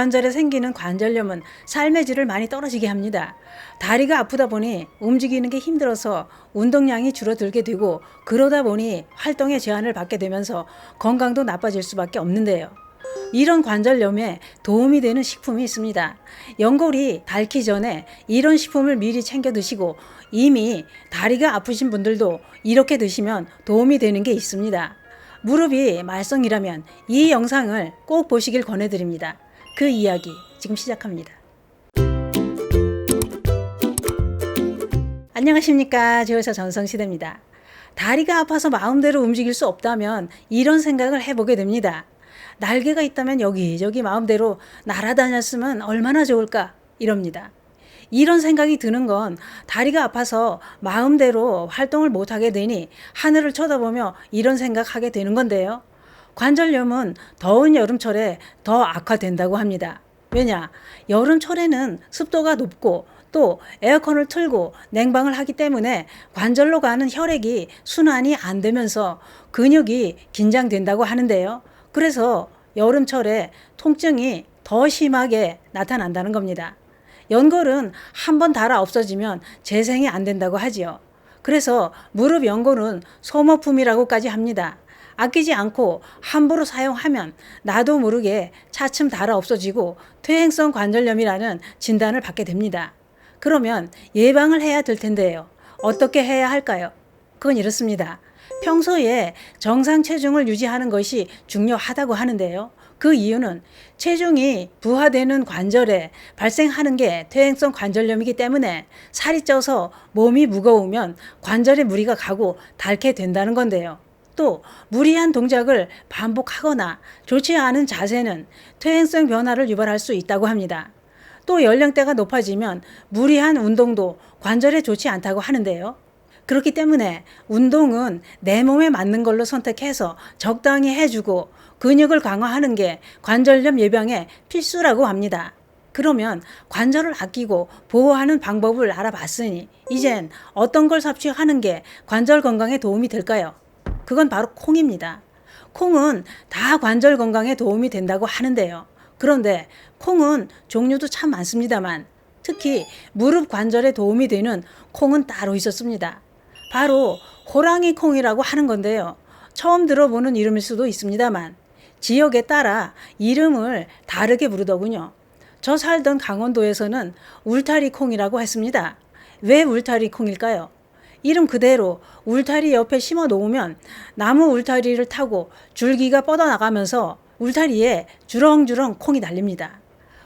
고관절에 생기는 관절염은 삶의 질을 많이 떨어지게 합니다. 다리가 아프다 보니 움직이는 게 힘들어서 운동량이 줄어들게 되고 그러다 보니 활동에 제한을 받게 되면서 건강도 나빠질 수밖에 없는데요. 이런 관절염에 도움이 되는 식품이 있습니다. 연골이 닳기 전에 이런 식품을 미리 챙겨 드시고 이미 다리가 아프신 분들도 이렇게 드시면 도움이 되는 게 있습니다. 무릎이 말썽이라면 이 영상을 꼭 보시길 권해드립니다. 그 이야기 지금 시작합니다. 안녕하십니까. 제의사 전성시대입니다. 다리가 아파서 마음대로 움직일 수 없다면 이런 생각을 해보게 됩니다. 날개가 있다면 여기저기 마음대로 날아다녔으면 얼마나 좋을까 이럽니다. 이런 생각이 드는 건 다리가 아파서 마음대로 활동을 못하게 되니 하늘을 쳐다보며 이런 생각하게 되는 건데요. 관절염은 더운 여름철에 더 악화된다고 합니다. 왜냐? 여름철에는 습도가 높고 또 에어컨을 틀고 냉방을 하기 때문에 관절로 가는 혈액이 순환이 안 되면서 근육이 긴장된다고 하는데요. 그래서 여름철에 통증이 더 심하게 나타난다는 겁니다. 연골은 한번 닳아 없어지면 재생이 안 된다고 하지요. 그래서 무릎 연골은 소모품이라고까지 합니다. 아끼지 않고 함부로 사용하면 나도 모르게 차츰 닳아 없어지고 퇴행성 관절염이라는 진단을 받게 됩니다. 그러면 예방을 해야 될 텐데요. 어떻게 해야 할까요? 그건 이렇습니다. 평소에 정상 체중을 유지하는 것이 중요하다고 하는데요. 그 이유는 체중이 부하되는 관절에 발생하는 게 퇴행성 관절염이기 때문에 살이 쪄서 몸이 무거우면 관절에 무리가 가고 닳게 된다는 건데요. 또 무리한 동작을 반복하거나 좋지 않은 자세는 퇴행성 변화를 유발할 수 있다고 합니다. 또 연령대가 높아지면 무리한 운동도 관절에 좋지 않다고 하는데요. 그렇기 때문에 운동은 내 몸에 맞는 걸로 선택해서 적당히 해주고 근육을 강화하는 게 관절염 예방에 필수라고 합니다. 그러면 관절을 아끼고 보호하는 방법을 알아봤으니 이젠 어떤 걸 섭취하는 게 관절 건강에 도움이 될까요? 그건 바로 콩입니다. 콩은 다 관절 건강에 도움이 된다고 하는데요. 그런데 콩은 종류도 참 많습니다만 특히 무릎 관절에 도움이 되는 콩은 따로 있었습니다. 바로 호랑이 콩이라고 하는 건데요. 처음 들어보는 이름일 수도 있습니다만 지역에 따라 이름을 다르게 부르더군요. 저 살던 강원도에서는 울타리 콩이라고 했습니다. 왜 울타리 콩일까요? 이름 그대로 울타리 옆에 심어 놓으면 나무 울타리를 타고 줄기가 뻗어나가면서 울타리에 주렁주렁 콩이 달립니다.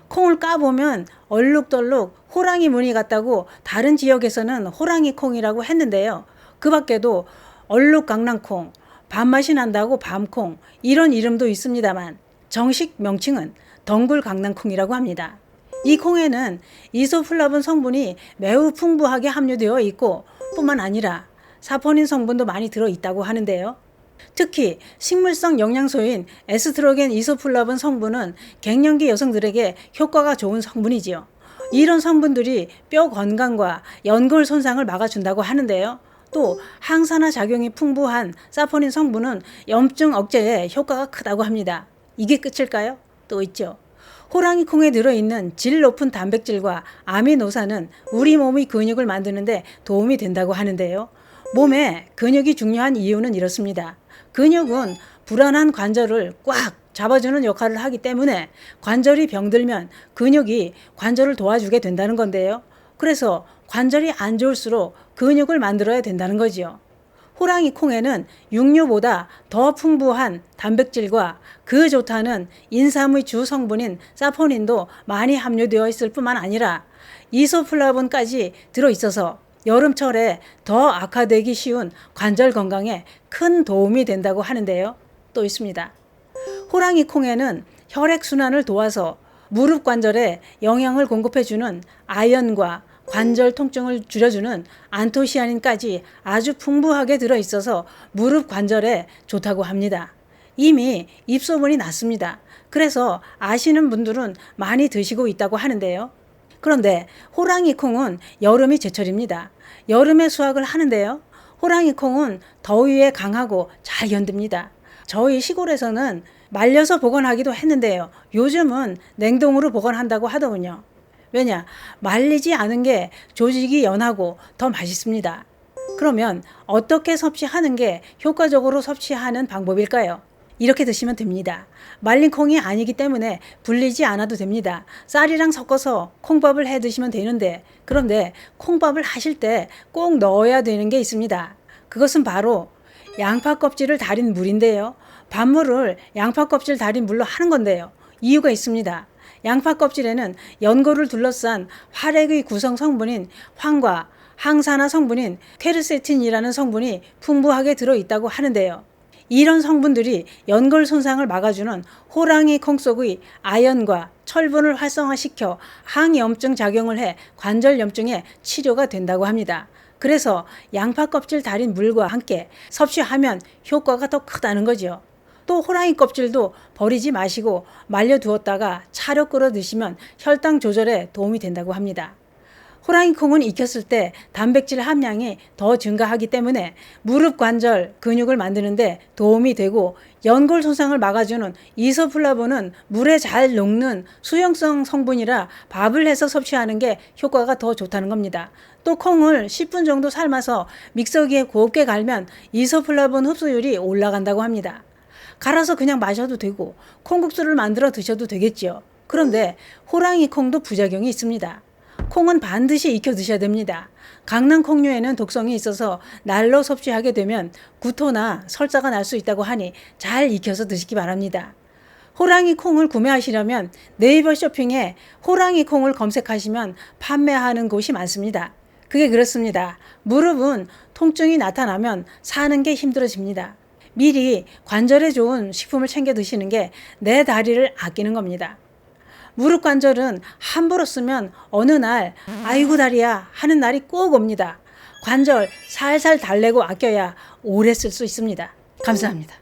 콩을 까보면 얼룩덜룩 호랑이 무늬 같다고 다른 지역에서는 호랑이 콩이라고 했는데요. 그 밖에도 얼룩강낭콩, 밥맛이 난다고 밤콩 이런 이름도 있습니다만 정식 명칭은 덩굴강낭콩이라고 합니다. 이 콩에는 이소플라본 성분이 매우 풍부하게 함유되어 있고 뿐만 아니라 사포닌 성분도 많이 들어있다고 하는데요. 특히 식물성 영양소인 에스트로겐 이소플라본 성분은 갱년기 여성들에게 효과가 좋은 성분이지요. 이런 성분들이 뼈 건강과 연골 손상을 막아준다고 하는데요. 또 항산화 작용이 풍부한 사포닌 성분은 염증 억제에 효과가 크다고 합니다. 이게 끝일까요? 또 있죠. 호랑이 콩에 들어있는 질 높은 단백질과 아미노산은 우리 몸의 근육을 만드는 데 도움이 된다고 하는데요. 몸에 근육이 중요한 이유는 이렇습니다. 근육은 불안한 관절을 꽉 잡아주는 역할을 하기 때문에 관절이 병들면 근육이 관절을 도와주게 된다는 건데요. 그래서 관절이 안 좋을수록 근육을 만들어야 된다는 거지요. 호랑이 콩에는 육류보다 더 풍부한 단백질과 그 좋다는 인삼의 주 성분인 사포닌도 많이 함유되어 있을 뿐만 아니라 이소플라본까지 들어있어서 여름철에 더 악화되기 쉬운 관절 건강에 큰 도움이 된다고 하는데요. 또 있습니다. 호랑이 콩에는 혈액순환을 도와서 무릎 관절에 영양을 공급해주는 아연과 관절 통증을 줄여주는 안토시아닌까지 아주 풍부하게 들어있어서 무릎 관절에 좋다고 합니다. 이미 입소문이 났습니다. 그래서 아시는 분들은 많이 드시고 있다고 하는데요. 그런데 호랑이 콩은 여름이 제철입니다. 여름에 수확을 하는데요. 호랑이 콩은 더위에 강하고 잘 견딥니다. 저희 시골에서는 말려서 보관하기도 했는데요. 요즘은 냉동으로 보관한다고 하더군요. 왜냐? 말리지 않은 게 조직이 연하고 더 맛있습니다. 그러면 어떻게 섭취하는 게 효과적으로 섭취하는 방법일까요? 이렇게 드시면 됩니다. 말린 콩이 아니기 때문에 불리지 않아도 됩니다. 쌀이랑 섞어서 콩밥을 해 드시면 되는데, 그런데 콩밥을 하실 때 꼭 넣어야 되는 게 있습니다. 그것은 바로 양파 껍질을 달인 물인데요. 밥물을 양파 껍질 달인 물로 하는 건데요. 이유가 있습니다. 양파 껍질에는 연고를 둘러싼 활액의 구성 성분인 황과 항산화 성분인 퀘르세틴이라는 성분이 풍부하게 들어있다고 하는데요. 이런 성분들이 연골 손상을 막아주는 호랑이 콩 속의 아연과 철분을 활성화시켜 항염증 작용을 해 관절염증의 치료가 된다고 합니다. 그래서 양파 껍질 달인 물과 함께 섭취하면 효과가 더 크다는 거죠. 또 호랑이 껍질도 버리지 마시고 말려두었다가 차려 끓여 드시면 혈당 조절에 도움이 된다고 합니다. 호랑이 콩은 익혔을 때 단백질 함량이 더 증가하기 때문에 무릎 관절 근육을 만드는데 도움이 되고, 연골 손상을 막아주는 이소플라본은 물에 잘 녹는 수용성 성분이라 밥을 해서 섭취하는 게 효과가 더 좋다는 겁니다. 또 콩을 10분 정도 삶아서 믹서기에 곱게 갈면 이소플라본 흡수율이 올라간다고 합니다. 갈아서 그냥 마셔도 되고 콩국수를 만들어 드셔도 되겠죠. 그런데 호랑이 콩도 부작용이 있습니다. 콩은 반드시 익혀 드셔야 됩니다. 강낭 콩류에는 독성이 있어서 날로 섭취하게 되면 구토나 설사가 날 수 있다고 하니 잘 익혀서 드시기 바랍니다. 호랑이 콩을 구매하시려면 네이버 쇼핑에 호랑이 콩을 검색하시면 판매하는 곳이 많습니다. 그게 그렇습니다. 무릎은 통증이 나타나면 사는 게 힘들어집니다. 미리 관절에 좋은 식품을 챙겨 드시는 게 내 다리를 아끼는 겁니다. 무릎 관절은 함부로 쓰면 어느 날 아이고 다리야 하는 날이 꼭 옵니다. 관절 살살 달래고 아껴야 오래 쓸 수 있습니다. 감사합니다.